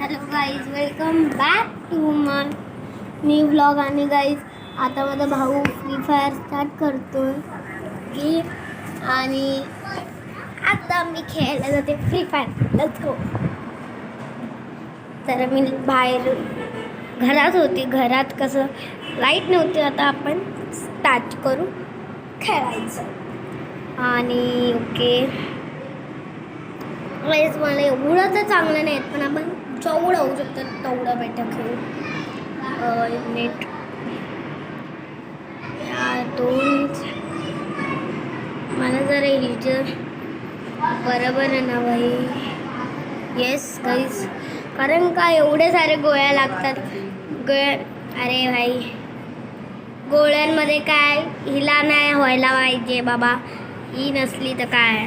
Hello guys, welcome back to my new vlog. आणि guys आता माझा भाऊ फ्री फायर स्टार्ट करतोय गेम आणि आता मी खेळायला जाते फ्री फायर. Let's go. तर मी बाहेर घरात होती, घरात कसं लाईट नव्हती. आता आपण स्टार्ट करू खेळायचं. आणि ओके गाईज, मला एवढं तर चांगलं नाही पण आपण जेवढं होऊ शकतं तेवढं बेटर खेळू. नेट दोन मला जरा इलिजर बरोबर आहे ना भाई. येस गाईज, कारण का एवढे सारे गोळ्या लागतात. अरे भाई, गोळ्यांमध्ये काय हिला नाही व्हायला पाहिजे बाबा. ही नसली तर काय.